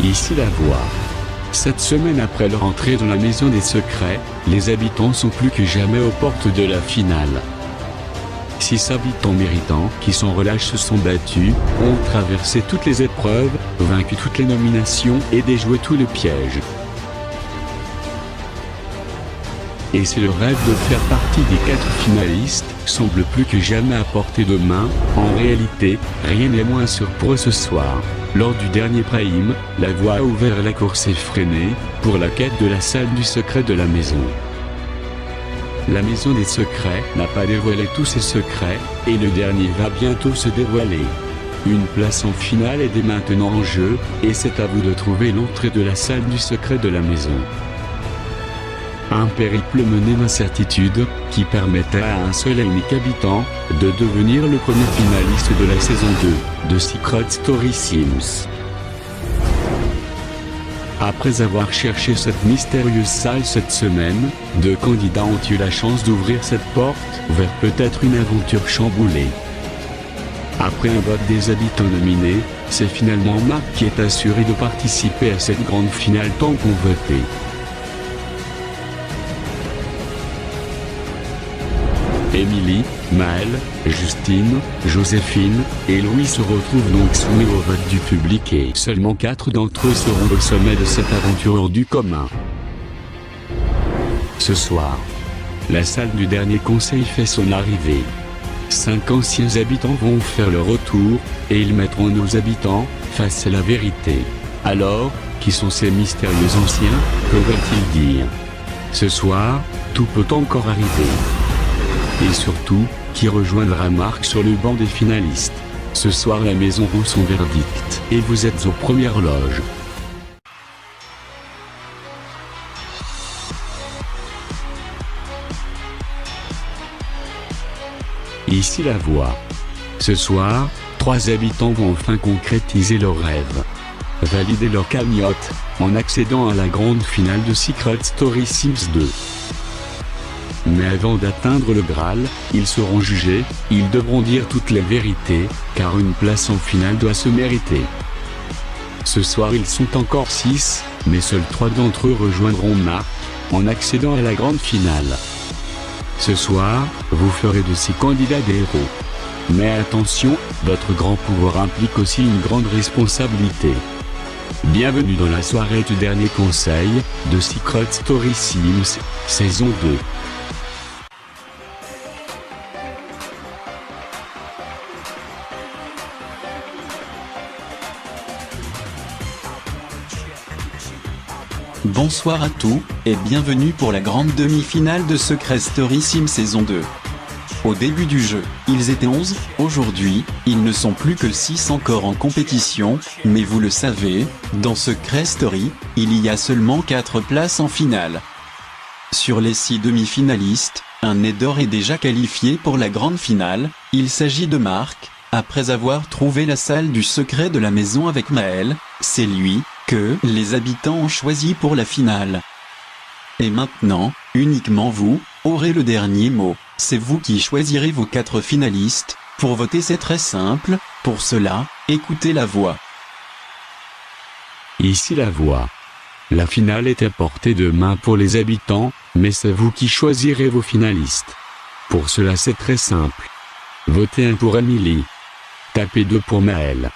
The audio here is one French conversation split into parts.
Ici la voix. Cette semaine après leur entrée dans la maison des secrets, les habitants sont plus que jamais aux portes de la finale. 6 habitants méritants qui sans relâche se sont battus, ont traversé toutes les épreuves, vaincu toutes les nominations et déjoué tous les pièges. Et c'est le rêve de faire partie des 4 finalistes, semble plus que jamais à portée de main. En réalité, rien n'est moins sûr pour eux ce soir. Lors du dernier prime, la voix a ouvert la course effrénée, pour la quête de la salle du secret de la maison. La maison des secrets n'a pas dévoilé tous ses secrets, et le dernier va bientôt se dévoiler. Une place en finale est dès maintenant en jeu, et c'est à vous de trouver l'entrée de la salle du secret de la maison. Un périple mené d'incertitude, qui permettait à un seul et unique habitant, de devenir le premier finaliste de la saison 2, de Secret Story Sims. Après avoir cherché cette mystérieuse salle cette semaine, 2 candidats ont eu la chance d'ouvrir cette porte, vers peut-être une aventure chamboulée. Après un vote des habitants nominés, c'est finalement Marc qui est assuré de participer à cette grande finale tant convoitée. Émilie, Maël, Justine, Joséphine et Louis se retrouvent donc soumis au vote du public et seulement 4 d'entre eux seront au sommet de cette aventure hors du commun. Ce soir, la salle du dernier conseil fait son arrivée. 5 anciens habitants vont faire le retour, et ils mettront nos habitants face à la vérité. Alors, qui sont ces mystérieux anciens, que veulent-ils dire? Ce soir, tout peut encore arriver. Et surtout, qui rejoindra Marc sur le banc des finalistes. Ce soir la maison rend son verdict, et vous êtes aux premières loges. Ici la voix. Ce soir, 3 habitants vont enfin concrétiser leurs rêves. Valider leur cagnotte, en accédant à la grande finale de Secret Story Sims 2. Mais avant d'atteindre le Graal, ils seront jugés, ils devront dire toute la vérité, car une place en finale doit se mériter. Ce soir ils sont encore 6, mais seuls 3 d'entre eux rejoindront Marc, en accédant à la grande finale. Ce soir, vous ferez de ces candidats des héros. Mais attention, votre grand pouvoir implique aussi une grande responsabilité. Bienvenue dans la soirée du dernier conseil, de Secret Story Sims, saison 2. Bonsoir à tous, et bienvenue pour la grande demi-finale de Secret Story Sims saison 2. Au début du jeu, ils étaient 11, aujourd'hui, ils ne sont plus que 6 encore en compétition, mais vous le savez, dans Secret Story, il y a seulement 4 places en finale. Sur les 6 demi-finalistes, un Nedor est déjà qualifié pour la grande finale, il s'agit de Marc. Après avoir trouvé la salle du secret de la maison avec Maël, c'est lui que les habitants ont choisi pour la finale. Et maintenant, uniquement vous aurez le dernier mot. C'est vous qui choisirez vos 4 finalistes. Pour voter c'est très simple, pour cela, écoutez la voix. Ici la voix. La finale est à portée de main pour les habitants, mais c'est vous qui choisirez vos finalistes. Pour cela c'est très simple. Votez 1 pour Émilie. Tapez 2 pour Maël.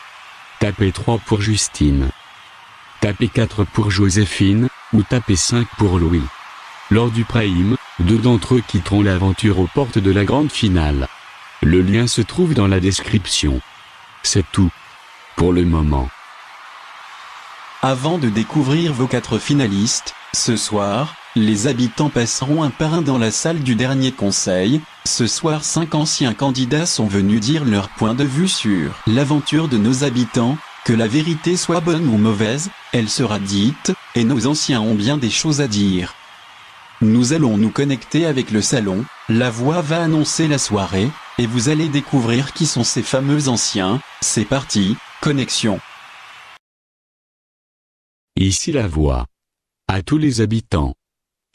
Tapez 3 pour Justine. Tapez 4 pour Joséphine, ou tapez 5 pour Louis. Lors du prime, 2 d'entre eux quitteront l'aventure aux portes de la grande finale. Le lien se trouve dans la description. C'est tout. Pour le moment. Avant de découvrir vos 4 finalistes, ce soir, les habitants passeront un par un dans la salle du dernier conseil. Ce soir 5 anciens candidats sont venus dire leur point de vue sur l'aventure de nos habitants. Que la vérité soit bonne ou mauvaise, elle sera dite, et nos anciens ont bien des choses à dire. Nous allons nous connecter avec le salon, la voix va annoncer la soirée, et vous allez découvrir qui sont ces fameux anciens. C'est parti, connexion. Ici la voix. À tous les habitants.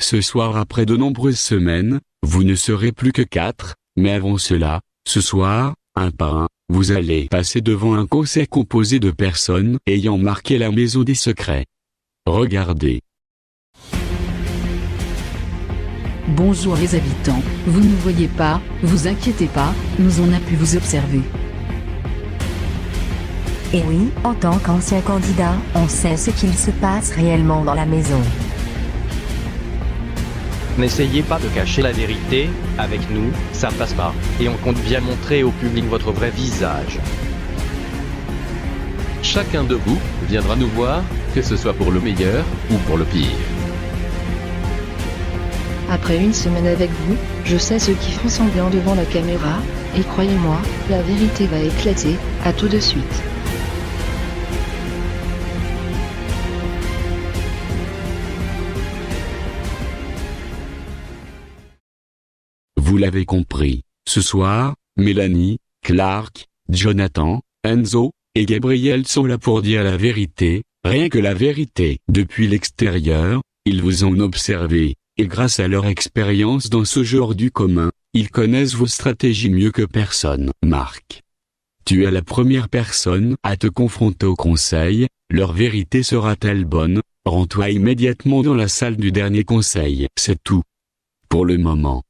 Ce soir après de nombreuses semaines, vous ne serez plus que 4, mais avant cela, ce soir, un par un, Vous allez passer devant un conseil composé de personnes ayant marqué la maison des secrets. Regardez. Bonjour les habitants, vous ne nous voyez pas, vous inquiétez pas, nous on a pu vous observer. Et oui, en tant qu'ancien candidat, on sait ce qu'il se passe réellement dans la maison. N'essayez pas de cacher la vérité, avec nous, ça passe pas, et on compte bien montrer au public votre vrai visage. Chacun de vous viendra nous voir, que ce soit pour le meilleur ou pour le pire. Après une semaine avec vous, je sais ceux qui font semblant devant la caméra, et croyez-moi, la vérité va éclater, à tout de suite. Vous l'avez compris, ce soir, Mélanie, Clark, Jonathan, Enzo, et Gabriel sont là pour dire la vérité, rien que la vérité. Depuis l'extérieur, ils vous ont observé, et grâce à leur expérience dans ce jeu hors du commun, ils connaissent vos stratégies mieux que personne. Marc, tu es la première personne à te confronter au conseil, leur vérité sera-t-elle bonne? Rends-toi immédiatement dans la salle du dernier conseil. C'est tout. Pour le moment.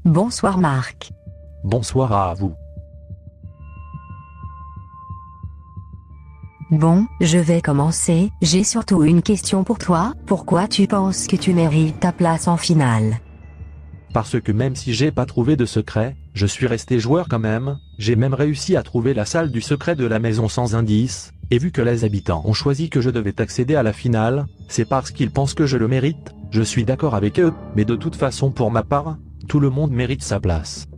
Bonsoir Marc. Bonsoir à vous. Bon, je vais commencer. J'ai surtout une question pour toi. Pourquoi tu penses que tu mérites ta place en finale? Parce que même si j'ai pas trouvé de secret, je suis resté joueur quand même. J'ai même réussi à trouver la salle du secret de la maison sans indice. Et vu que les habitants ont choisi que je devais accéder à la finale, c'est parce qu'ils pensent que je le mérite. Je suis d'accord avec eux, mais de toute façon pour ma part, tout le monde mérite sa place.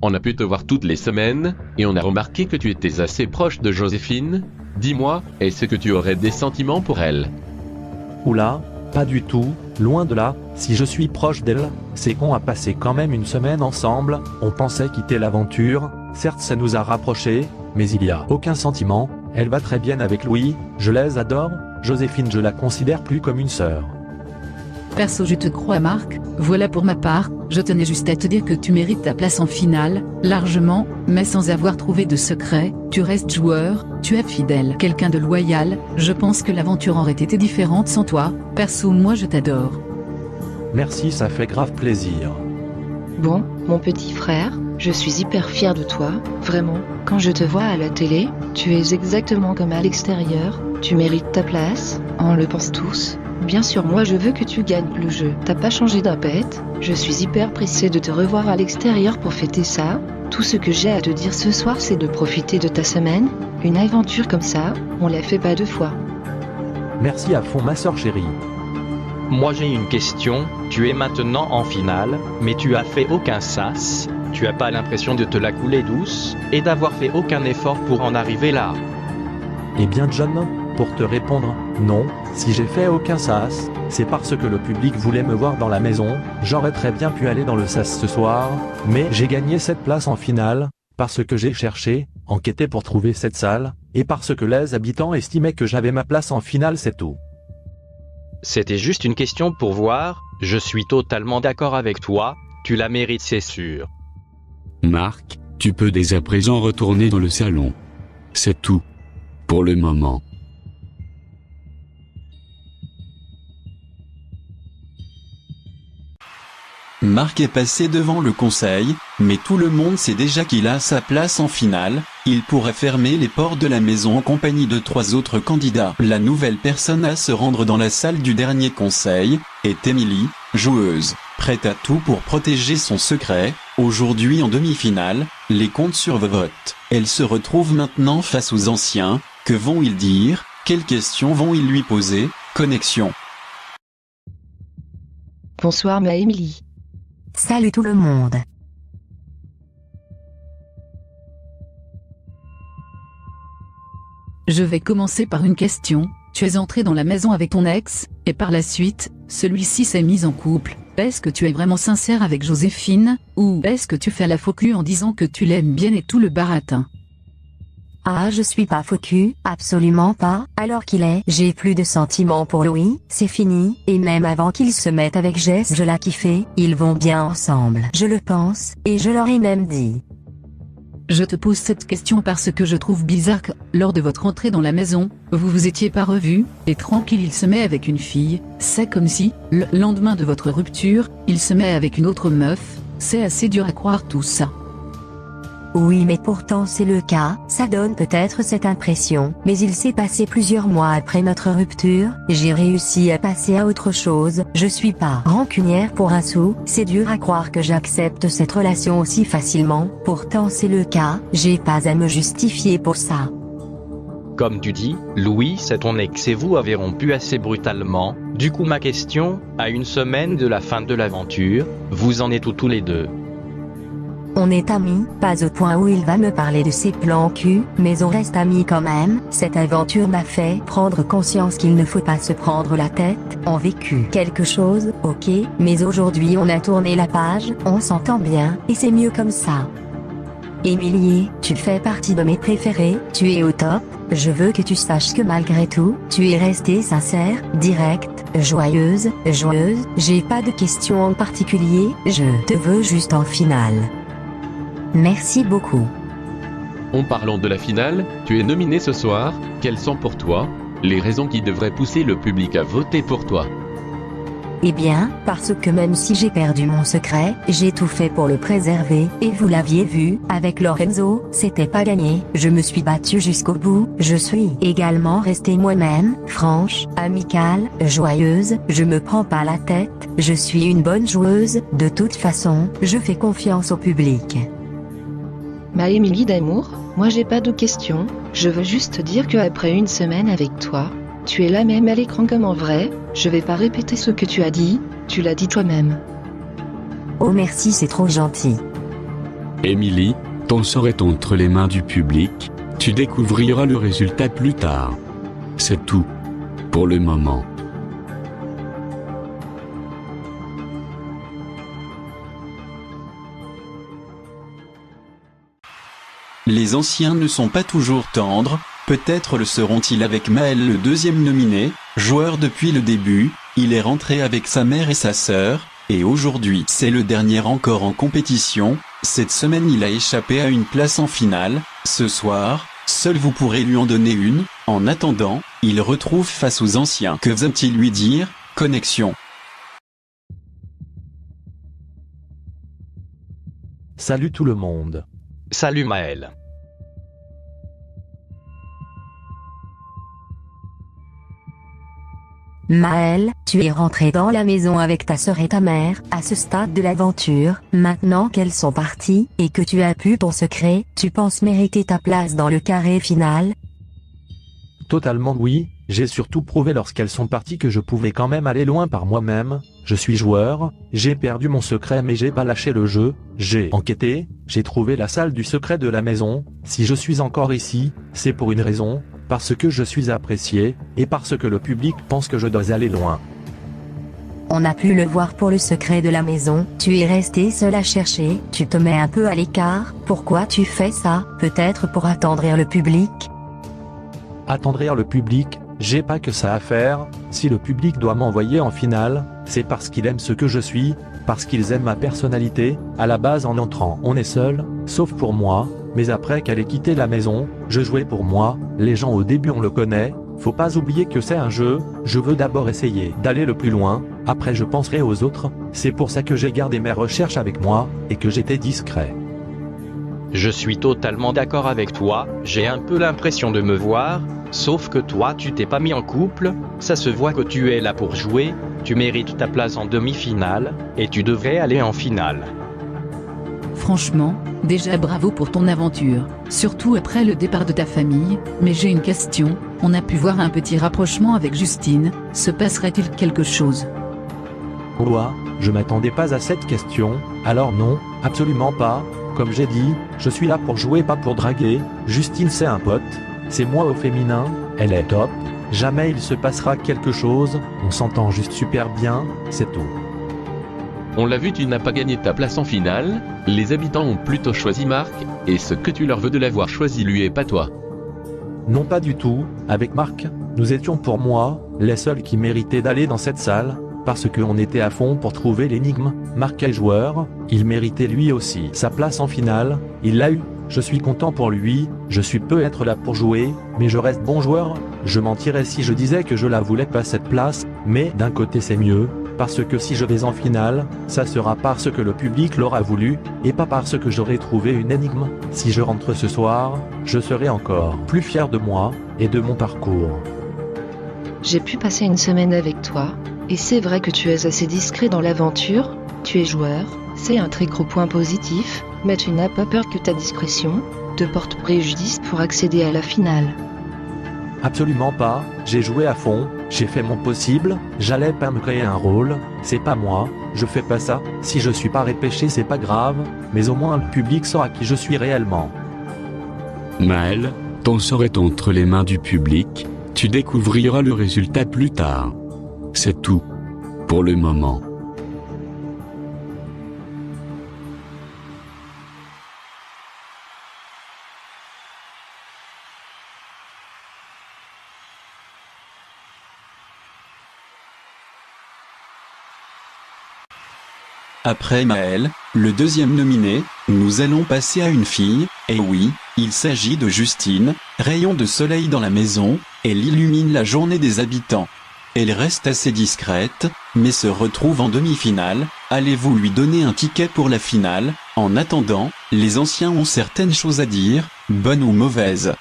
On a pu te voir toutes les semaines, et on a remarqué que tu étais assez proche de Joséphine. Dis-moi, est-ce que tu aurais des sentiments pour elle? Oula, pas du tout, loin de là. Si je suis proche d'elle, c'est qu'on a passé quand même une semaine ensemble, on pensait quitter l'aventure, certes ça nous a rapprochés, mais il y a aucun sentiment, elle va très bien avec Louis, je les adore, Joséphine je la considère plus comme une sœur. Perso je te crois Marc, voilà pour ma part, je tenais juste à te dire que tu mérites ta place en finale, largement, mais sans avoir trouvé de secret, tu restes joueur, tu es fidèle, quelqu'un de loyal, je pense que l'aventure aurait été différente sans toi, perso moi je t'adore. Merci, ça fait grave plaisir. Bon, mon petit frère, je suis hyper fière de toi, vraiment, quand je te vois à la télé, tu es exactement comme à l'extérieur, tu mérites ta place, on le pense tous. Bien sûr moi je veux que tu gagnes le jeu, t'as pas changé d'un pet, je suis hyper pressée de te revoir à l'extérieur pour fêter ça, tout ce que j'ai à te dire ce soir c'est de profiter de ta semaine, une aventure comme ça, on la fait pas deux fois. Merci à fond ma sœur chérie. Moi j'ai une question, tu es maintenant en finale, mais tu as fait aucun sas, tu as pas l'impression de te la couler douce, et d'avoir fait aucun effort pour en arriver là. Eh bien John, pour te répondre, non, si j'ai fait aucun sas, c'est parce que le public voulait me voir dans la maison, j'aurais très bien pu aller dans le sas ce soir, mais j'ai gagné cette place en finale, parce que j'ai cherché, enquêté pour trouver cette salle, et parce que les habitants estimaient que j'avais ma place en finale, c'est tout. C'était juste une question pour voir, je suis totalement d'accord avec toi, tu la mérites c'est sûr. Marc, tu peux dès à présent retourner dans le salon. C'est tout. Pour le moment. Marc est passé devant le conseil, mais tout le monde sait déjà qu'il a sa place en finale, il pourrait fermer les portes de la maison en compagnie de 3 autres candidats. La nouvelle personne à se rendre dans la salle du dernier conseil, est Emily, joueuse, prête à tout pour protéger son secret. Aujourd'hui en demi-finale, les comptes sur vos votes. Elle se retrouve maintenant face aux anciens, que vont-ils dire, quelles questions vont-ils lui poser? Connexion. Bonsoir ma Emily. Salut tout le monde. Je vais commencer par une question. Tu es entré dans la maison avec ton ex, et par la suite, celui-ci s'est mis en couple. Est-ce que tu es vraiment sincère avec Joséphine, ou est-ce que tu fais la faux cul en disant que tu l'aimes bien et tout le baratin? Ah, je suis pas faux cul, absolument pas. Alors j'ai plus de sentiments pour Louis, c'est fini, et même avant qu'ils se mettent avec Jess, je la kiffais, ils vont bien ensemble. Je le pense, et je leur ai même dit. Je te pose cette question parce que je trouve bizarre que, lors de votre entrée dans la maison, vous vous étiez pas revus, et tranquille il se met avec une fille, c'est comme si, le lendemain de votre rupture, il se met avec une autre meuf, c'est assez dur à croire tout ça. Oui mais pourtant c'est le cas, ça donne peut-être cette impression, mais il s'est passé plusieurs mois après notre rupture, j'ai réussi à passer à autre chose, je suis pas rancunière pour un sou, c'est dur à croire que j'accepte cette relation aussi facilement, pourtant c'est le cas, j'ai pas à me justifier pour ça. Comme tu dis, Louis c'est ton ex et vous avez rompu assez brutalement, du coup ma question, à une semaine de la fin de l'aventure, vous en êtes où tous les deux? On est amis, pas au point où il va me parler de ses plans cul, mais on reste amis quand même. Cette aventure m'a fait prendre conscience qu'il ne faut pas se prendre la tête. On vécu quelque chose, ok, mais aujourd'hui on a tourné la page, on s'entend bien, et c'est mieux comme ça. Émilie, tu fais partie de mes préférés, tu es au top, je veux que tu saches que malgré tout, tu es restée sincère, directe, joyeuse, j'ai pas de questions en particulier, je te veux juste en finale. Merci beaucoup. En parlant de la finale, tu es nominé ce soir, quelles sont pour toi les raisons qui devraient pousser le public à voter pour toi? Eh bien, parce que même si j'ai perdu mon secret, j'ai tout fait pour le préserver, et vous l'aviez vu, avec Lorenzo, c'était pas gagné, je me suis battue jusqu'au bout, je suis également restée moi-même, franche, amicale, joyeuse, je me prends pas la tête, je suis une bonne joueuse, de toute façon, je fais confiance au public. Ma Emily d'amour, moi j'ai pas de questions, je veux juste dire que après une semaine avec toi, tu es la même à l'écran comme en vrai, je vais pas répéter ce que tu as dit, tu l'as dit toi-même. Oh merci c'est trop gentil. Émilie, ton sort est entre les mains du public, tu découvriras le résultat plus tard. C'est tout. Pour le moment. Les anciens ne sont pas toujours tendres, peut-être le seront-ils avec Maël le deuxième nominé, joueur depuis le début, il est rentré avec sa mère et sa sœur, et aujourd'hui c'est le dernier encore en compétition, cette semaine il a échappé à une place en finale, ce soir, seul vous pourrez lui en donner une, en attendant, il retrouve face aux anciens. Que va-t-il lui dire? Connexion. Salut tout le monde. Salut Maël. Maël, tu es rentré dans la maison avec ta sœur et ta mère, à ce stade de l'aventure, maintenant qu'elles sont parties, et que tu as pu ton secret, tu penses mériter ta place dans le carré final? Totalement oui, j'ai surtout prouvé lorsqu'elles sont parties que je pouvais quand même aller loin par moi-même, je suis joueur, j'ai perdu mon secret mais j'ai pas lâché le jeu, j'ai enquêté, j'ai trouvé la salle du secret de la maison, si je suis encore ici, c'est pour une raison, parce que je suis apprécié, et parce que le public pense que je dois aller loin. On a pu le voir pour le secret de la maison, tu es resté seul à chercher, tu te mets un peu à l'écart, pourquoi tu fais ça? Peut-être pour attendrir le public? Attendrir le public, j'ai pas que ça à faire, si le public doit m'envoyer en finale, c'est parce qu'il aime ce que je suis, parce qu'ils aiment ma personnalité, à la base en entrant on est seul, sauf pour moi, mais après qu'elle ait quitté la maison, je jouais pour moi, les gens au début on le connaît, faut pas oublier que c'est un jeu, je veux d'abord essayer d'aller le plus loin, après je penserai aux autres, c'est pour ça que j'ai gardé mes recherches avec moi, et que j'étais discret. Je suis totalement d'accord avec toi, j'ai un peu l'impression de me voir, sauf que toi tu t'es pas mis en couple, ça se voit que tu es là pour jouer, tu mérites ta place en demi-finale, et tu devrais aller en finale. Franchement, déjà bravo pour ton aventure, surtout après le départ de ta famille, mais j'ai une question, on a pu voir un petit rapprochement avec Justine, se passerait-il quelque chose? Ouah, Je m'attendais pas à cette question, alors non, absolument pas. Comme j'ai dit, je suis là pour jouer, pas pour draguer. Justine c'est un pote, c'est moi au féminin, elle est top. Jamais il se passera quelque chose, on s'entend juste super bien, c'est tout. On l'a vu, tu n'as pas gagné ta place en finale, les habitants ont plutôt choisi Marc, et ce que tu leur veux de l'avoir choisi lui et pas toi. Non pas du tout, avec Marc, nous étions pour moi, les seuls qui méritaient d'aller dans cette salle, parce qu'on était à fond pour trouver l'énigme. Marc est joueur, il méritait lui aussi sa place en finale, il l'a eu, je suis content pour lui, je suis peu être là pour jouer, mais je reste bon joueur, je mentirais si je disais que je la voulais pas cette place, mais d'un côté c'est mieux, parce que si je vais en finale, ça sera parce que le public l'aura voulu, et pas parce que j'aurai trouvé une énigme. Si je rentre ce soir, je serai encore plus fier de moi, et de mon parcours. J'ai pu passer une semaine avec toi, et c'est vrai que tu es assez discret dans l'aventure, tu es joueur, c'est un très gros point positif, mais tu n'as pas peur que ta discrétion te porte préjudice pour accéder à la finale. Absolument pas, j'ai joué à fond, j'ai fait mon possible, j'allais pas me créer un rôle, c'est pas moi, je fais pas ça, si je suis pas repêché c'est pas grave, mais au moins le public saura qui je suis réellement. Maël, ton sort est entre les mains du public, tu découvriras le résultat plus tard. C'est tout. Pour le moment. Après Maël, le deuxième nominé, nous allons passer à une fille, et oui, il s'agit de Justine, rayon de soleil dans la maison, elle illumine la journée des habitants. Elle reste assez discrète, mais se retrouve en demi-finale, allez-vous lui donner un ticket pour la finale? En attendant, les anciens ont certaines choses à dire, bonnes ou mauvaises.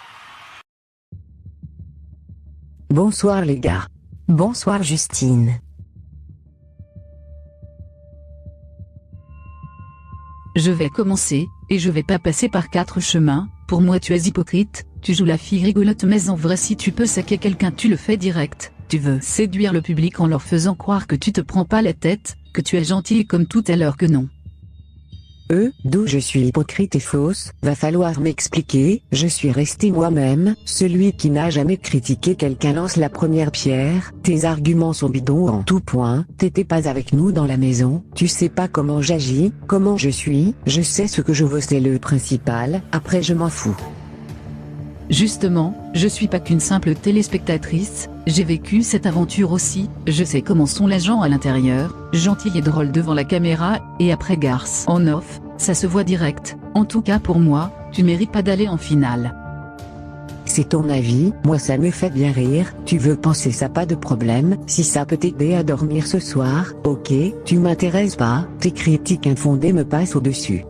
Bonsoir les gars. Bonsoir Justine. Je vais commencer, et je vais pas passer par 4 chemins. Pour moi tu es hypocrite, tu joues la fille rigolote, mais en vrai si tu peux saquer quelqu'un tu le fais direct. Tu veux séduire le public en leur faisant croire que tu te prends pas la tête, que tu es gentil comme tout à l'heure que non. D'où je suis hypocrite et fausse, va falloir m'expliquer, je suis resté moi-même, celui qui n'a jamais critiqué quelqu'un lance la première pierre, tes arguments sont bidons en tout point, t'étais pas avec nous dans la maison, tu sais pas comment j'agis, comment je suis, je sais ce que je veux c'est le principal, après je m'en fous. Justement, je suis pas qu'une simple téléspectatrice, j'ai vécu cette aventure aussi, je sais comment sont les gens à l'intérieur, gentils et drôles devant la caméra, et après garce en off, ça se voit direct, en tout cas pour moi, tu mérites pas d'aller en finale. C'est ton avis, moi ça me fait bien rire, tu veux penser ça pas de problème, si ça peut t'aider à dormir ce soir, ok, tu m'intéresses pas, tes critiques infondées me passent au-dessus.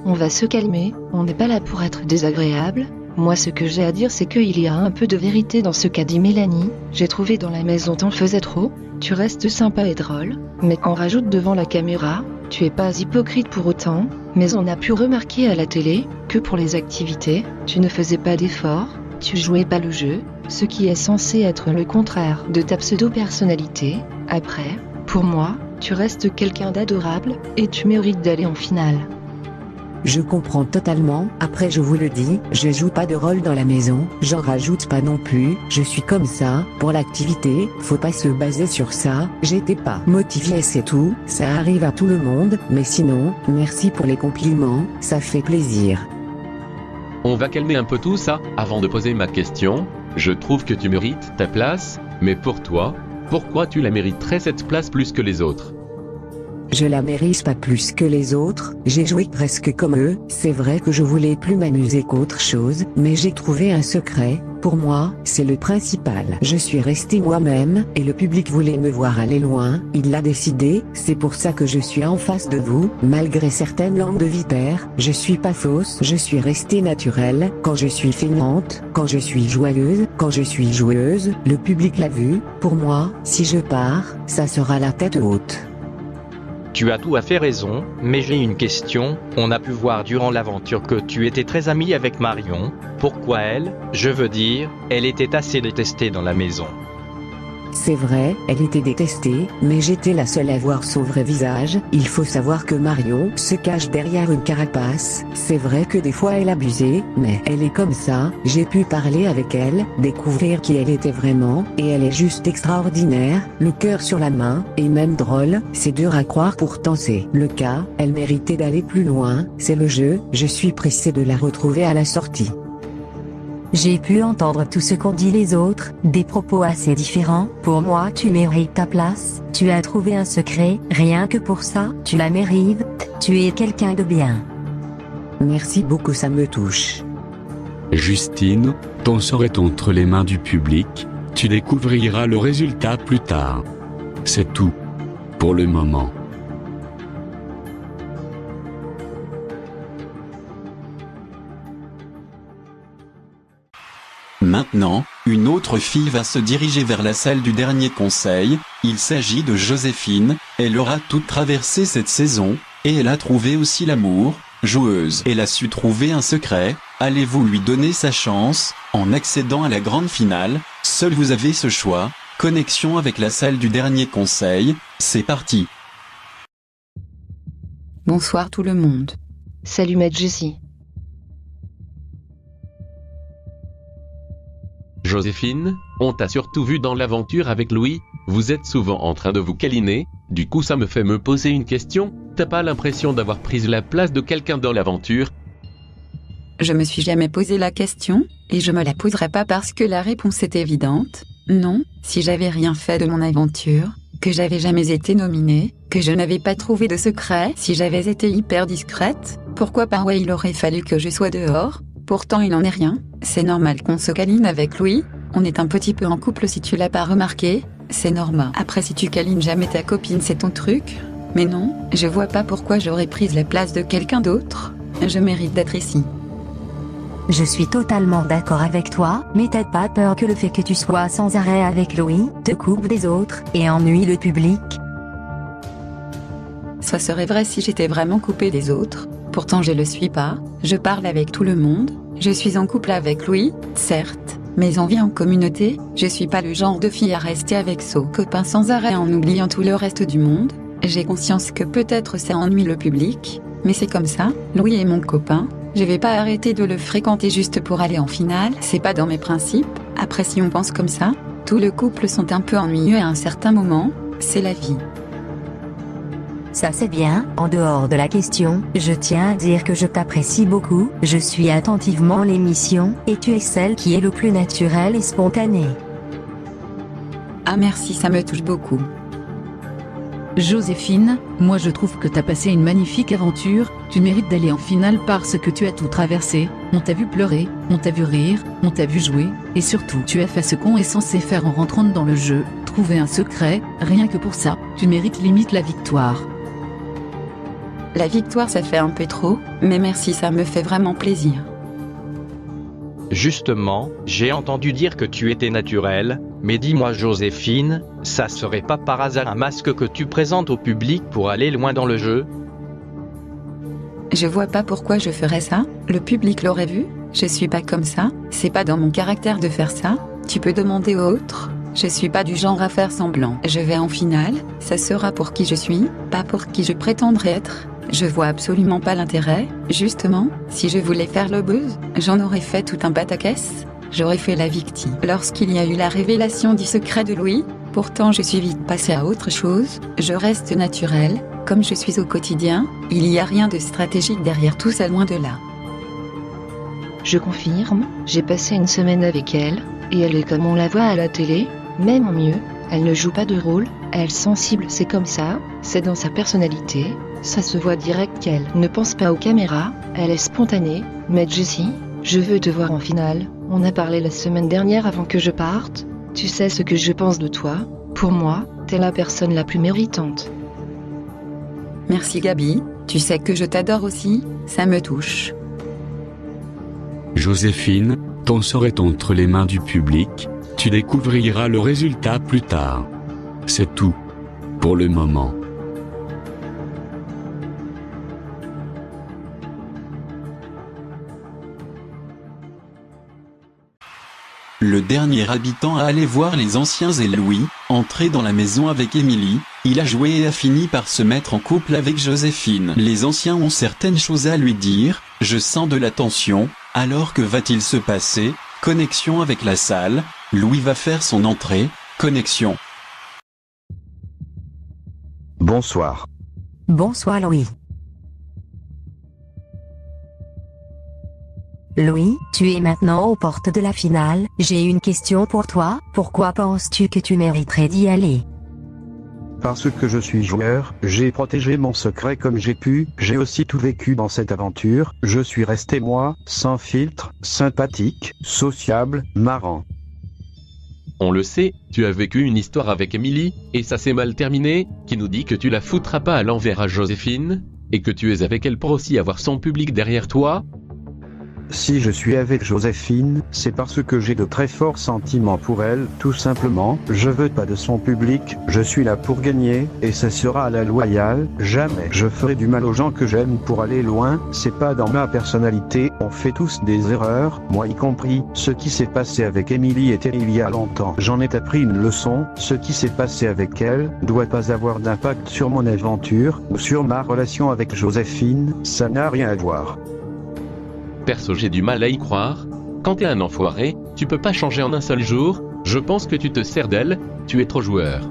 On va se calmer, on n'est pas là pour être désagréable. Moi ce que j'ai à dire c'est qu'il y a un peu de vérité dans ce qu'a dit Mélanie, j'ai trouvé dans la maison t'en faisais trop, tu restes sympa et drôle, mais qu'on rajoute devant la caméra, tu es pas hypocrite pour autant, mais on a pu remarquer à la télé, que pour les activités, tu ne faisais pas d'efforts, tu jouais pas le jeu, ce qui est censé être le contraire de ta pseudo-personnalité, après, pour moi, tu restes quelqu'un d'adorable, et tu mérites d'aller en finale. Je comprends totalement, après je vous le dis, je joue pas de rôle dans la maison, j'en rajoute pas non plus, je suis comme ça, pour l'activité, faut pas se baser sur ça, j'étais pas motivé et c'est tout, ça arrive à tout le monde, mais sinon, merci pour les compliments, ça fait plaisir. On va calmer un peu tout ça, avant de poser ma question, je trouve que tu mérites ta place, mais pour toi, pourquoi tu la mériterais cette place plus que les autres ? Je la mérite pas plus que les autres, j'ai joué presque comme eux, c'est vrai que je voulais plus m'amuser qu'autre chose, mais j'ai trouvé un secret, pour moi, c'est le principal. Je suis resté moi-même, et le public voulait me voir aller loin, il l'a décidé, c'est pour ça que je suis en face de vous, malgré certaines langues de vipère, je suis pas fausse, je suis restée naturelle, quand je suis feignante, quand je suis joyeuse, quand je suis joueuse, le public l'a vu, pour moi, si je pars, ça sera la tête haute. Tu as tout à fait raison, mais j'ai une question, on a pu voir durant l'aventure que tu étais très amie avec Marion, pourquoi elle, je veux dire, elle était assez détestée dans la maison. C'est vrai, elle était détestée, mais j'étais la seule à voir son vrai visage. Il faut savoir que Marion se cache derrière une carapace. C'est vrai que des fois elle abusait, mais elle est comme ça. J'ai pu parler avec elle, découvrir qui elle était vraiment, et elle est juste extraordinaire, le cœur sur la main, et même drôle. C'est dur à croire, pourtant c'est le cas. Elle méritait d'aller plus loin, c'est le jeu. Je suis pressé de la retrouver à la sortie. J'ai pu entendre tout ce qu'ont dit les autres, des propos assez différents. Pour moi, tu mérites ta place, tu as trouvé un secret, rien que pour ça, tu la mérites, tu es quelqu'un de bien. Merci beaucoup, ça me touche. Justine, ton sort est entre les mains du public, tu découvriras le résultat plus tard. C'est tout. Pour le moment. Maintenant, une autre fille va se diriger vers la salle du dernier conseil. Il s'agit de Joséphine. Elle aura toute traversé cette saison, et elle a trouvé aussi l'amour. Joueuse, elle a su trouver un secret. Allez-vous lui donner sa chance, en accédant à la grande finale? Seul vous avez ce choix. Connexion avec la salle du dernier conseil, c'est parti. Bonsoir tout le monde. Salut Maître Jessie. Joséphine, on t'a surtout vu dans l'aventure avec Louis, vous êtes souvent en train de vous câliner, du coup ça me fait me poser une question, t'as pas l'impression d'avoir pris la place de quelqu'un dans l'aventure? Je me suis jamais posé la question, et je me la poserai pas parce que la réponse est évidente. Non, si j'avais rien fait de mon aventure, que j'avais jamais été nominée, que je n'avais pas trouvé de secret, si j'avais été hyper discrète, pourquoi par ouais il aurait fallu que je sois dehors? Pourtant il en est rien, c'est normal qu'on se câline avec Louis, on est un petit peu en couple si tu l'as pas remarqué, c'est normal. Après si tu câlines jamais ta copine c'est ton truc, mais non, je vois pas pourquoi j'aurais pris la place de quelqu'un d'autre, je mérite d'être ici. Je suis totalement d'accord avec toi, mais t'as pas peur que le fait que tu sois sans arrêt avec Louis te coupe des autres et ennuie le public? Ça serait vrai si j'étais vraiment coupée des autres, pourtant je le suis pas, je parle avec tout le monde, je suis en couple avec Louis, certes, mais on vit en communauté, je suis pas le genre de fille à rester avec son copain sans arrêt en oubliant tout le reste du monde, j'ai conscience que peut-être ça ennuie le public, mais c'est comme ça, Louis est mon copain, je vais pas arrêter de le fréquenter juste pour aller en finale, c'est pas dans mes principes, après si on pense comme ça, tout le couple sont un peu ennuyeux à un certain moment, c'est la vie. Ça c'est bien, en dehors de la question, je tiens à dire que je t'apprécie beaucoup, je suis attentivement l'émission, et tu es celle qui est le plus naturelle et spontanée. Ah merci, ça me touche beaucoup. Joséphine, moi je trouve que t'as passé une magnifique aventure, tu mérites d'aller en finale parce que tu as tout traversé, on t'a vu pleurer, on t'a vu rire, on t'a vu jouer, et surtout tu as fait ce qu'on est censé faire en rentrant dans le jeu, trouver un secret, rien que pour ça, tu mérites limite la victoire. La victoire ça fait un peu trop, mais merci ça me fait vraiment plaisir. Justement, j'ai entendu dire que tu étais naturelle, mais dis-moi Joséphine, ça serait pas par hasard un masque que tu présentes au public pour aller loin dans le jeu? Je vois pas pourquoi je ferais ça, le public l'aurait vu, je suis pas comme ça, c'est pas dans mon caractère de faire ça, tu peux demander aux autres, je suis pas du genre à faire semblant. Je vais en finale, ça sera pour qui je suis, pas pour qui je prétendrai être. Je vois absolument pas l'intérêt, justement, si je voulais faire le buzz, j'en aurais fait tout un pataquès, j'aurais fait la victime. Lorsqu'il y a eu la révélation du secret de Louis, pourtant je suis vite passée à autre chose, je reste naturelle, comme je suis au quotidien, il y a rien de stratégique derrière tout ça, loin de là. Je confirme, j'ai passé une semaine avec elle, et elle est comme on la voit à la télé, même en mieux, elle ne joue pas de rôle, elle est sensible, c'est comme ça, c'est dans sa personnalité. Ça se voit direct qu'elle ne pense pas aux caméras, elle est spontanée. Maître Jessie, je veux te voir en finale, on a parlé la semaine dernière avant que je parte, tu sais ce que je pense de toi, pour moi, t'es la personne la plus méritante. Merci Gabi, tu sais que je t'adore aussi, ça me touche. Joséphine, ton sort est entre les mains du public, tu découvriras le résultat plus tard. C'est tout. Pour le moment. Le dernier habitant à aller voir les anciens est Louis, entré dans la maison avec Émilie, il a joué et a fini par se mettre en couple avec Joséphine. Les anciens ont certaines choses à lui dire, je sens de la tension, alors que va-t-il se passer? Connexion avec la salle, Louis va faire son entrée, connexion. Bonsoir. Bonsoir Louis. Louis, tu es maintenant aux portes de la finale, j'ai une question pour toi, pourquoi penses-tu que tu mériterais d'y aller? Parce que je suis joueur, j'ai protégé mon secret comme j'ai pu, j'ai aussi tout vécu dans cette aventure, je suis resté moi, sans filtre, sympathique, sociable, marrant. On le sait, tu as vécu une histoire avec Émilie, et ça s'est mal terminé, qui nous dit que tu la foutras pas à l'envers à Joséphine, et que tu es avec elle pour aussi avoir son public derrière toi. Si je suis avec Joséphine, c'est parce que j'ai de très forts sentiments pour elle, tout simplement, je veux pas de son public, je suis là pour gagner, et ça sera à la loyale, jamais je ferai du mal aux gens que j'aime pour aller loin, c'est pas dans ma personnalité, on fait tous des erreurs, moi y compris, ce qui s'est passé avec Émilie était il y a longtemps, j'en ai appris une leçon, ce qui s'est passé avec elle, doit pas avoir d'impact sur mon aventure, ou sur ma relation avec Joséphine, ça n'a rien à voir. Perso, j'ai du mal à y croire. Quand t'es un enfoiré, tu peux pas changer en un seul jour, je pense que tu te sers d'elle, tu es trop joueur.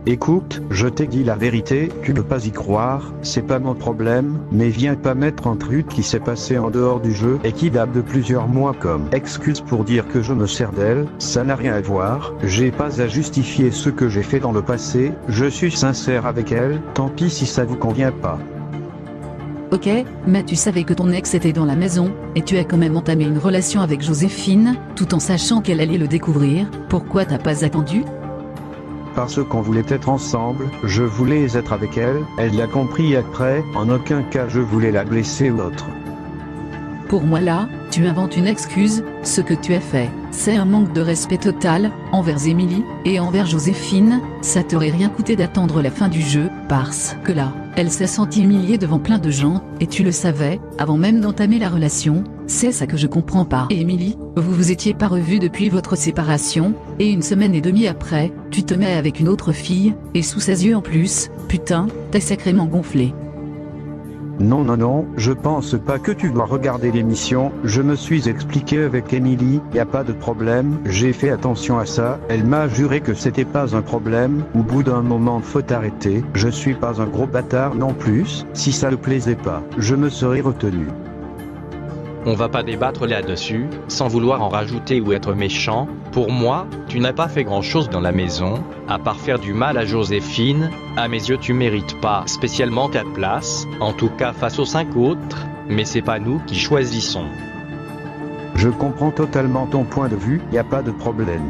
Écoute, je t'ai dit la vérité, tu ne peux pas y croire, c'est pas mon problème, mais viens pas mettre un truc qui s'est passé en dehors du jeu et qui date de plusieurs mois comme excuse pour dire que je me sers d'elle, ça n'a rien à voir, j'ai pas à justifier ce que j'ai fait dans le passé, je suis sincère avec elle, tant pis si ça vous convient pas. Ok, mais tu savais que ton ex était dans la maison, et tu as quand même entamé une relation avec Joséphine, tout en sachant qu'elle allait le découvrir, pourquoi t'as pas attendu? Parce qu'on voulait être ensemble, je voulais être avec elle, elle l'a compris après, en aucun cas je voulais la blesser ou autre. Pour moi là, tu inventes une excuse, ce que tu as fait, c'est un manque de respect total, envers Émilie, et envers Joséphine, ça t'aurait rien coûté d'attendre la fin du jeu, parce que là, elle s'est sentie humiliée devant plein de gens, et tu le savais, avant même d'entamer la relation, c'est ça que je comprends pas. Et Émilie, vous vous étiez pas revus depuis votre séparation, et une semaine et demie après, tu te mets avec une autre fille, et sous ses yeux en plus, putain, t'es sacrément gonflé. Non, je pense pas que tu dois regarder l'émission, je me suis expliqué avec Émilie, y a pas de problème, j'ai fait attention à ça, elle m'a juré que c'était pas un problème, au bout d'un moment faut arrêter, je suis pas un gros bâtard non plus, si ça ne plaisait pas, je me serais retenu. On va pas débattre là-dessus, sans vouloir en rajouter ou être méchant. Pour moi, tu n'as pas fait grand-chose dans la maison, à part faire du mal à Joséphine. À mes yeux, tu mérites pas spécialement ta place, en tout cas face aux 5 autres, mais c'est pas nous qui choisissons. Je comprends totalement ton point de vue, y a pas de problème.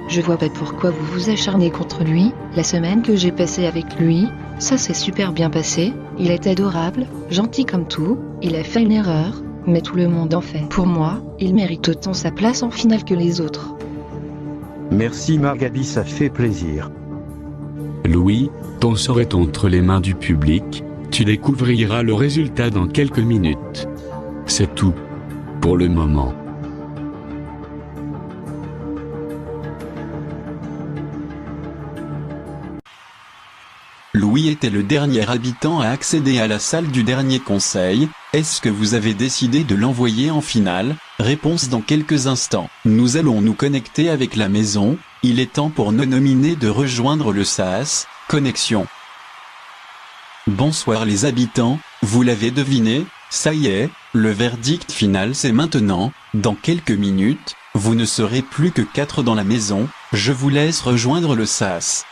Je vois pas pourquoi vous vous acharnez contre lui, la semaine que j'ai passée avec lui, ça s'est super bien passé, il est adorable, gentil comme tout, il a fait une erreur, mais tout le monde en fait. Pour moi, il mérite autant sa place en finale que les autres. Merci Margabi, ça fait plaisir. Louis, ton sort est entre les mains du public, tu découvriras le résultat dans quelques minutes. C'est tout. Pour le moment. Louis était le dernier habitant à accéder à la salle du dernier conseil. Est-ce que vous avez décidé de l'envoyer en finale? Réponse dans quelques instants. Nous allons nous connecter avec la maison. Il est temps pour nos nominés de rejoindre le SAS. Connexion. Bonsoir les habitants, vous l'avez deviné, ça y est, le verdict final c'est maintenant. Dans quelques minutes, vous ne serez plus que 4 dans la maison. Je vous laisse rejoindre le SAS.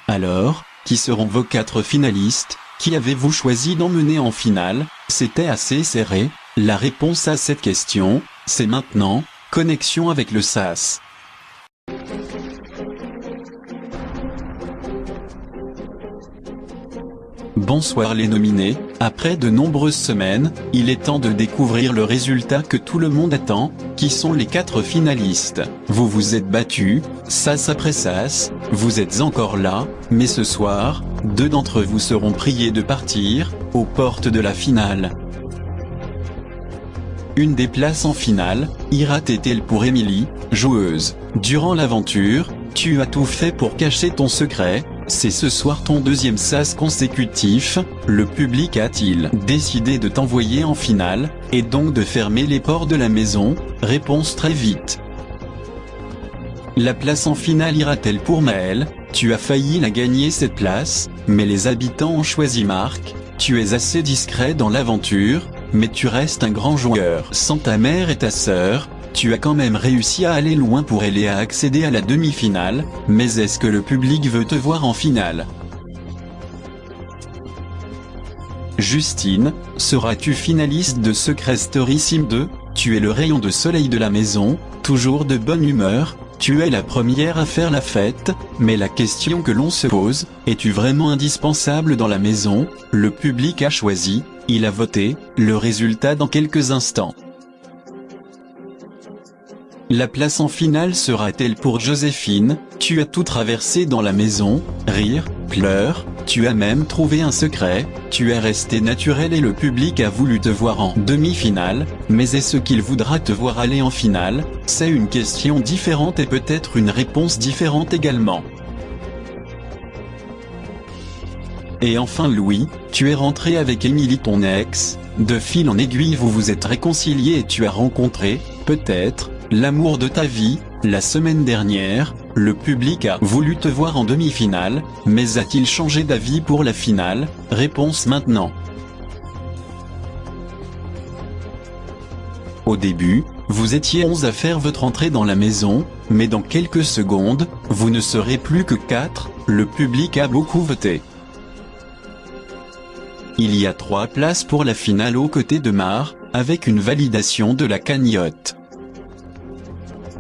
Alors, qui seront vos 4 finalistes? Qui avez-vous choisi d'emmener en finale? C'était assez serré. La réponse à cette question, c'est maintenant. Connexion avec le SAS. Bonsoir les nominés, après de nombreuses semaines, il est temps de découvrir le résultat que tout le monde attend, qui sont les 4 finalistes. Vous vous êtes battus, sas après sas, vous êtes encore là, mais ce soir, 2 d'entre vous seront priés de partir, aux portes de la finale. Une des places en finale, ira-t-elle pour Émilie, joueuse. Durant l'aventure, tu as tout fait pour cacher ton secret. C'est ce soir ton 2e sas consécutif. Le public a-t-il décidé de t'envoyer en finale, et donc de fermer les portes de la maison? Réponse très vite. La place en finale ira-t-elle pour Maël? Tu as failli la gagner cette place, mais les habitants ont choisi Marc. Tu es assez discret dans l'aventure, mais tu restes un grand joueur. Sans ta mère et ta sœur, tu as quand même réussi à aller loin pour aller à accéder à la demi-finale, mais est-ce que le public veut te voir en finale? Justine, seras-tu finaliste de Secret Story Sim 2? Tu es le rayon de soleil de la maison, toujours de bonne humeur, tu es la première à faire la fête, mais la question que l'on se pose, es-tu vraiment indispensable dans la maison? Le public a choisi, il a voté, le résultat dans quelques instants. La place en finale sera-t-elle pour Joséphine? Tu as tout traversé dans la maison, rire, pleurs, tu as même trouvé un secret, tu es resté naturel et le public a voulu te voir en demi-finale, mais est-ce qu'il voudra te voir aller en finale? C'est une question différente et peut-être une réponse différente également. Et enfin Louis, tu es rentré avec Émilie ton ex, de fil en aiguille vous vous êtes réconciliés et tu as rencontré, peut-être, l'amour de ta vie. La semaine dernière, le public a voulu te voir en demi-finale, mais a-t-il changé d'avis pour la finale? Réponse maintenant. Au début, vous étiez 11 à faire votre entrée dans la maison, mais dans quelques secondes, vous ne serez plus que 4, le public a beaucoup voté. Il y a 3 places pour la finale aux côtés de Mar, avec une validation de la cagnotte.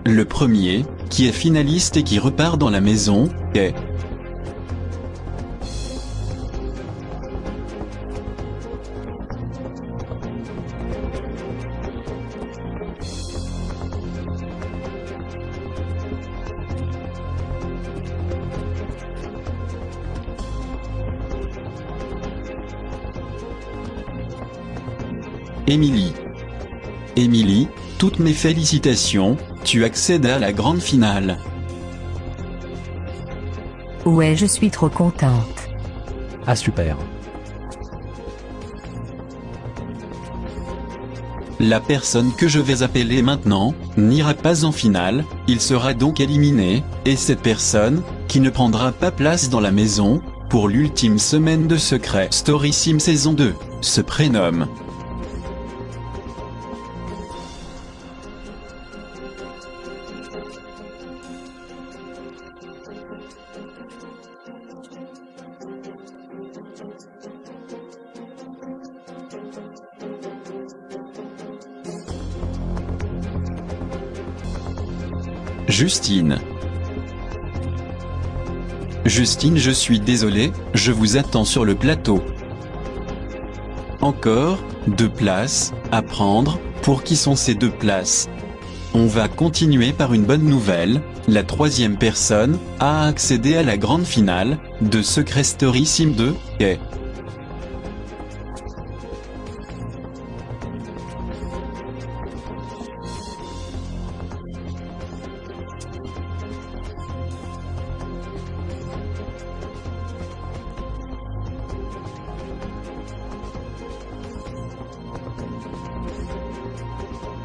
Le premier, qui est finaliste et qui repart dans la maison, est... Émilie. Émilie, toutes mes félicitations, tu accèdes à la grande finale. Ouais, je suis trop contente. Ah super. La personne que je vais appeler maintenant, n'ira pas en finale, il sera donc éliminé, et cette personne, qui ne prendra pas place dans la maison, pour l'ultime semaine de Secret Story Sim saison 2, se prénomme... Justine. Justine, je suis désolé, je vous attends sur le plateau. Encore 2 places à prendre, pour qui sont ces 2 places? On va continuer par une bonne nouvelle, la 3e personne a accédé à la grande finale de Secret Story Sim 2 est...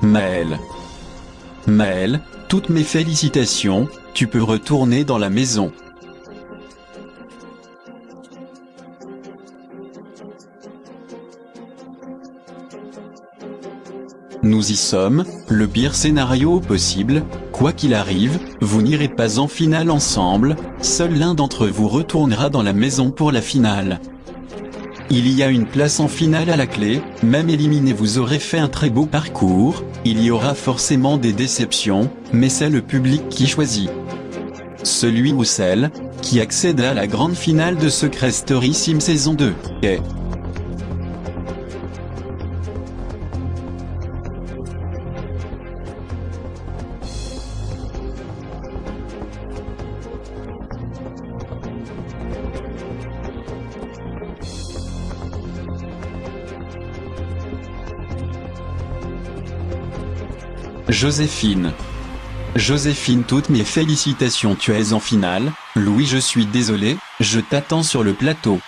Maël. Maël, toutes mes félicitations, tu peux retourner dans la maison. Nous y sommes, le pire scénario possible, Quoi qu'il arrive, vous n'irez pas en finale ensemble, seul l'un d'entre vous retournera dans la maison pour la finale. Il y a une place en finale à la clé, même éliminé vous aurez fait un très beau parcours, il y aura forcément des déceptions, mais c'est le public qui choisit. Celui ou celle qui accède à la grande finale de Secret Story Sim saison 2 est... Joséphine. Joséphine, toutes mes félicitations, tu es en finale. Louis, je suis désolé, je t'attends sur le plateau.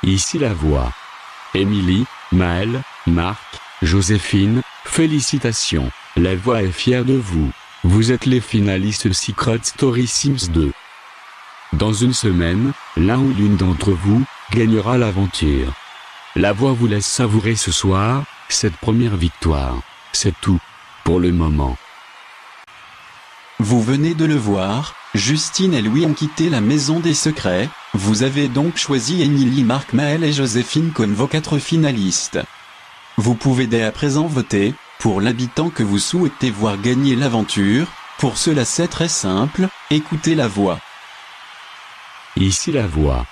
Ici la voix. Émilie, Maël, Marc, Joséphine, félicitations. La voix est fière de vous. Vous êtes les finalistes Secret Story Sims 2. Dans une semaine, l'un ou l'une d'entre vous gagnera l'aventure. La voix vous laisse savourer ce soir cette première victoire. C'est tout pour le moment. Vous venez de le voir, Justine et Louis ont quitté la maison des secrets. Vous avez donc choisi Émilie, Marc, Maël et Joséphine comme vos 4 finalistes. Vous pouvez dès à présent voter pour l'habitant que vous souhaitez voir gagner l'aventure. Pour cela c'est très simple, écoutez la voix. Ici la voix.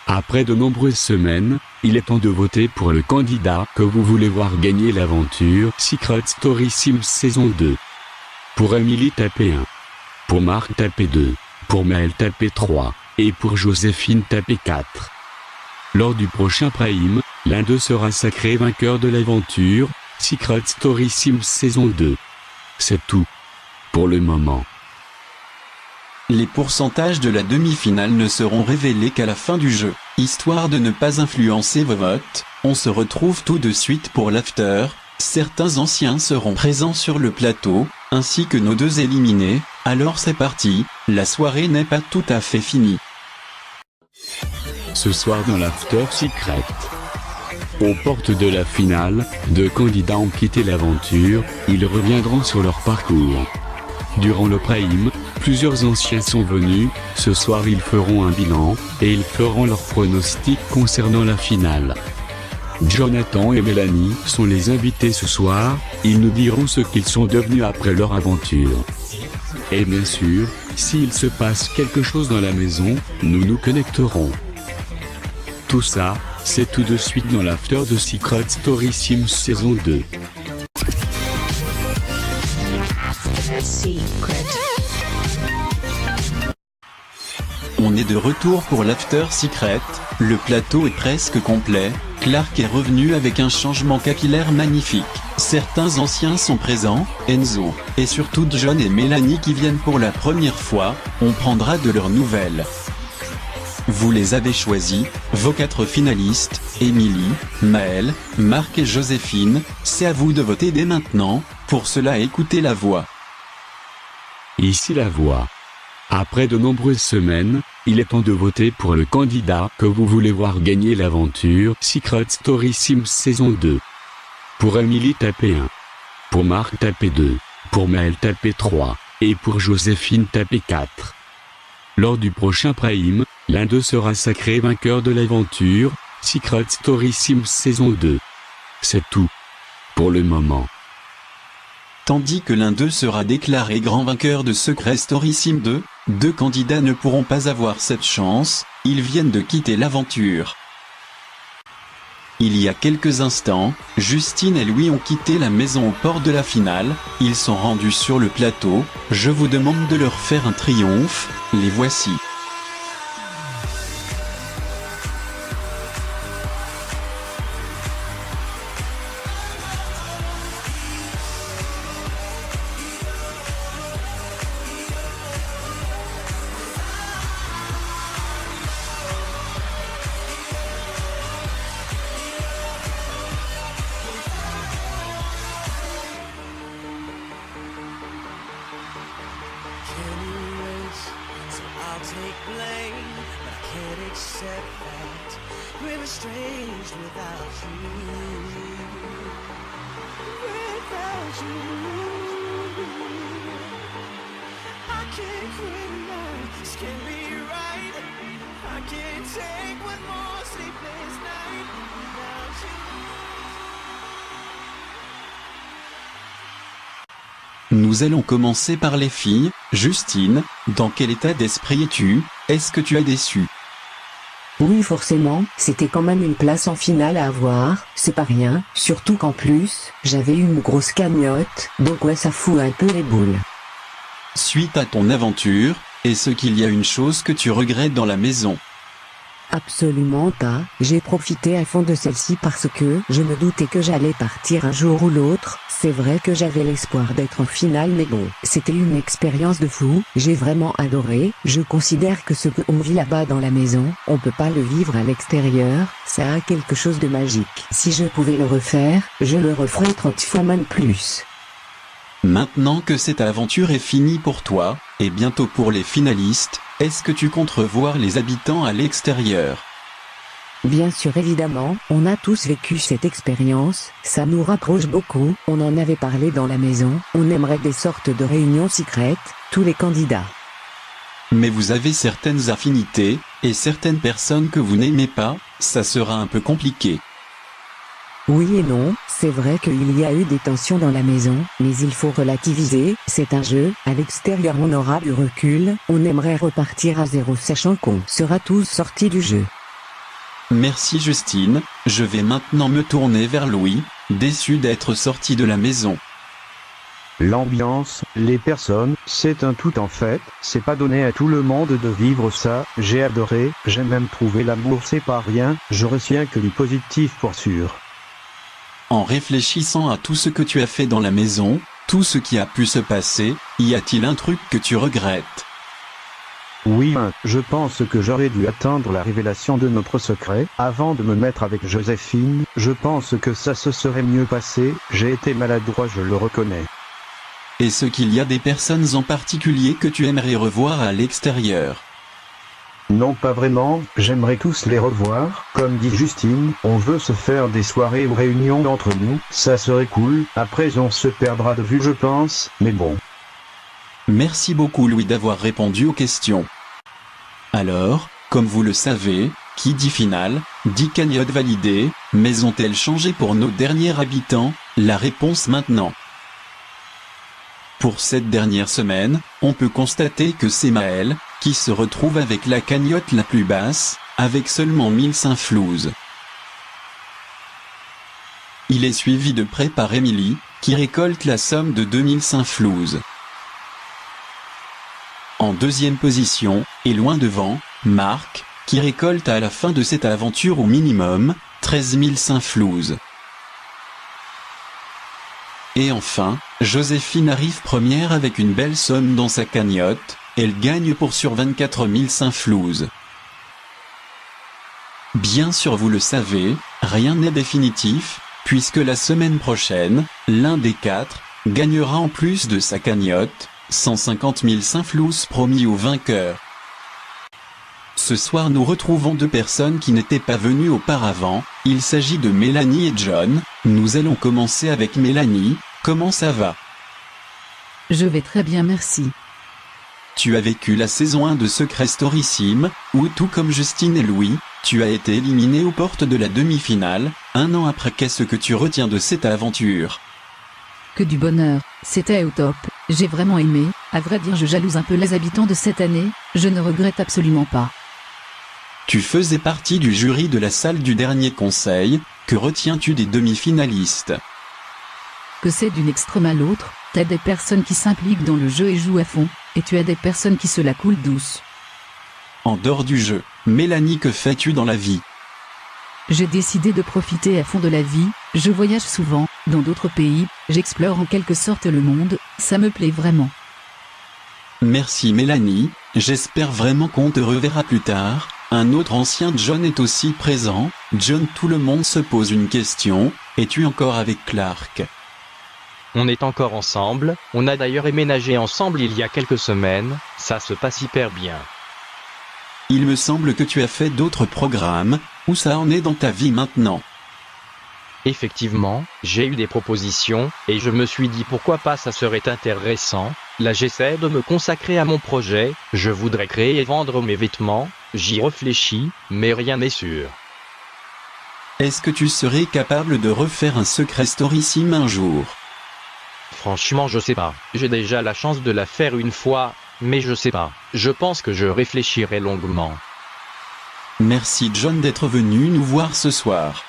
Après de nombreuses semaines, il est temps de voter pour le candidat que vous voulez voir gagner l'aventure Secret Story Sims saison 2. Pour Émilie, tapez 1. Pour Marc, tapez 2. Pour Maël, tapez 3. Et pour Joséphine, tapez 4. Lors du prochain Prime, l'un d'eux sera sacré vainqueur de l'aventure Secret Story Sims saison 2. C'est tout pour le moment. Les pourcentages de la demi-finale ne seront révélés qu'à la fin du jeu. Histoire de ne pas influencer vos votes, on se retrouve tout de suite pour l'after. Certains anciens seront présents sur le plateau, ainsi que nos 2 éliminés. Alors c'est parti, la soirée n'est pas tout à fait finie. Ce soir dans l'After Secret, aux portes de la finale, 2 candidats ont quitté l'aventure, ils reviendront sur leur parcours. Durant le Prime, plusieurs anciens sont venus, ce soir ils feront un bilan, et ils feront leurs pronostics concernant la finale. Jonathan et Mélanie sont les invités ce soir, ils nous diront ce qu'ils sont devenus après leur aventure. Et bien sûr, s'il se passe quelque chose dans la maison, nous nous connecterons. Tout ça, c'est tout de suite dans l'after de Secret Story Sims saison 2. On est de retour pour l'After Secret, le plateau est presque complet, Clark est revenu avec un changement capillaire magnifique. Certains anciens sont présents, Enzo, et surtout John et Mélanie qui viennent pour la première fois, on prendra de leurs nouvelles. Vous les avez choisis, vos 4 finalistes, Émilie, Maël, Marc et Joséphine, c'est à vous de voter dès maintenant, pour cela écoutez la voix. Ici la voix. Après de nombreuses semaines, il est temps de voter pour le candidat que vous voulez voir gagner l'aventure Secret Story Sims saison 2. Pour Émilie, tapez 1. Pour Marc, tapez 2. Pour Maël, tapez 3. Et pour Joséphine, tapez 4. Lors du prochain Prime, l'un d'eux sera sacré vainqueur de l'aventure Secret Story Sims saison 2. C'est tout pour le moment. Tandis que l'un d'eux sera déclaré grand vainqueur de Secret Story Sim 2, 2 candidats ne pourront pas avoir cette chance, ils viennent de quitter l'aventure. Il y a quelques instants, Justine et Louis ont quitté la maison au port de la finale, ils sont rendus sur le plateau, je vous demande de leur faire un triomphe, les voici. Nous allons commencer par les filles. Justine, dans quel état d'esprit es-tu? Est-ce que tu es déçue? Oui, forcément, c'était quand même une place en finale à avoir, c'est pas rien, surtout qu'en plus, j'avais une grosse cagnotte, donc ouais, ça fout un peu les boules. Suite à ton aventure, est-ce qu'il y a une chose que tu regrettes dans la maison? Absolument pas, j'ai profité à fond de celle-ci parce que je me doutais que j'allais partir un jour ou l'autre, c'est vrai que j'avais l'espoir d'être en finale mais bon, c'était une expérience de fou, j'ai vraiment adoré, je considère que ce qu'on vit là-bas dans la maison, on peut pas le vivre à l'extérieur, ça a quelque chose de magique. Si je pouvais le refaire, je le referais 30 fois même plus. Maintenant que cette aventure est finie pour toi, et bientôt pour les finalistes, est-ce que tu comptes revoir les habitants à l'extérieur? Bien sûr, évidemment, on a tous vécu cette expérience, ça nous rapproche beaucoup, on en avait parlé dans la maison, on aimerait des sortes de réunions secrètes, tous les candidats. Mais vous avez certaines affinités, et certaines personnes que vous n'aimez pas, ça sera un peu compliqué. Oui et non, c'est vrai qu'il y a eu des tensions dans la maison, mais il faut relativiser, c'est un jeu, à l'extérieur on aura du recul, on aimerait repartir à zéro sachant qu'on sera tous sortis du jeu. Merci Justine, je vais maintenant me tourner vers Louis, déçu d'être sorti de la maison. L'ambiance, les personnes, c'est un tout en fait, c'est pas donné à tout le monde de vivre ça, j'ai adoré, j'ai même trouvé l'amour c'est pas rien, je retiens que du positif pour sûr. En réfléchissant à tout ce que tu as fait dans la maison, tout ce qui a pu se passer, y a-t-il un truc que tu regrettes? Oui, je pense que j'aurais dû attendre la révélation de notre secret, avant de me mettre avec Joséphine, je pense que ça se serait mieux passé, j'ai été maladroit je le reconnais. Est-ce qu'il y a des personnes en particulier que tu aimerais revoir à l'extérieur? Non pas vraiment, j'aimerais tous les revoir, comme dit Justine, on veut se faire des soirées ou réunions entre nous, ça serait cool, après on se perdra de vue je pense, mais bon. Merci beaucoup Louis d'avoir répondu aux questions. Alors, comme vous le savez, qui dit finale, dit cagnotte validée, mais ont-elles changé pour nos derniers habitants? La réponse maintenant. Pour cette dernière semaine, on peut constater que c'est Maël, qui se retrouve avec la cagnotte la plus basse, avec seulement 1005 flouses. Il est suivi de près par Émilie, qui récolte la somme de 2005 flouses. En deuxième position, et loin devant, Marc, qui récolte à la fin de cette aventure au minimum, 13 500 flouses. Et enfin, Joséphine arrive première avec une belle somme dans sa cagnotte, elle gagne pour sur 24 500 flouses. Bien sûr vous le savez, rien n'est définitif, puisque la semaine prochaine, l'un des quatre, gagnera en plus de sa cagnotte, 150 500 flouses promis au vainqueur. Ce soir nous retrouvons deux personnes qui n'étaient pas venues auparavant, il s'agit de Mélanie et John, nous allons commencer avec Mélanie, comment ça va? Je vais très bien merci. Tu as vécu la saison 1 de Secret Storysim, où tout comme Justine et Louis, tu as été éliminé aux portes de la demi-finale, un an après. Qu'est-ce que tu retiens de cette aventure? Que du bonheur, c'était au top, j'ai vraiment aimé, à vrai dire je jalouse un peu les habitants de cette année, je ne regrette absolument pas. Tu faisais partie du jury de la salle du dernier conseil, Que retiens-tu des demi-finalistes? Que c'est d'une extrême à l'autre, t'as des personnes qui s'impliquent dans le jeu et jouent à fond, et tu as des personnes qui se la coulent douce. En dehors du jeu, Mélanie, que fais-tu dans la vie? J'ai décidé de profiter à fond de la vie, je voyage souvent, dans d'autres pays, j'explore en quelque sorte le monde, ça me plaît vraiment. Merci Mélanie, j'espère vraiment qu'on te reverra plus tard. Un autre ancien John est aussi présent. John, tout le monde se pose une question, es-tu encore avec Clark? On est encore ensemble, on a d'ailleurs emménagé ensemble il y a quelques semaines, ça se passe hyper bien. Il me semble que tu as fait d'autres programmes, où ça en est dans ta vie maintenant? Effectivement, j'ai eu des propositions, et je me suis dit pourquoi pas, ça serait intéressant. Là j'essaie de me consacrer à mon projet, je voudrais créer et vendre mes vêtements, j'y réfléchis, mais rien n'est sûr. Est-ce que tu serais capable de refaire un secret story sim un jour? Franchement je sais pas, j'ai déjà la chance de la faire une fois, mais je sais pas, je pense que je réfléchirai longuement. Merci John d'être venu nous voir ce soir.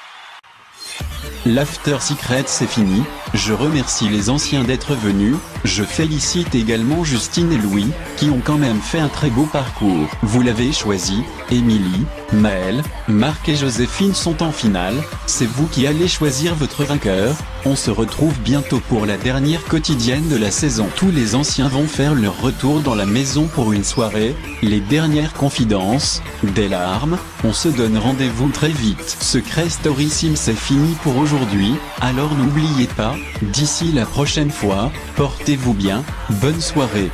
L'After Secret c'est fini, je remercie les anciens d'être venus, je félicite également Justine et Louis, qui ont quand même fait un très beau parcours. Vous l'avez choisi, Émilie, Maëlle, Marc et Joséphine sont en finale, c'est vous qui allez choisir votre vainqueur. On se retrouve bientôt pour la dernière quotidienne de la saison. Tous les anciens vont faire leur retour dans la maison pour une soirée, les dernières confidences, des larmes, on se donne rendez-vous très vite. Secret Story Sim c'est fini pour aujourd'hui, alors n'oubliez pas, d'ici la prochaine fois, portez-vous bien, bonne soirée.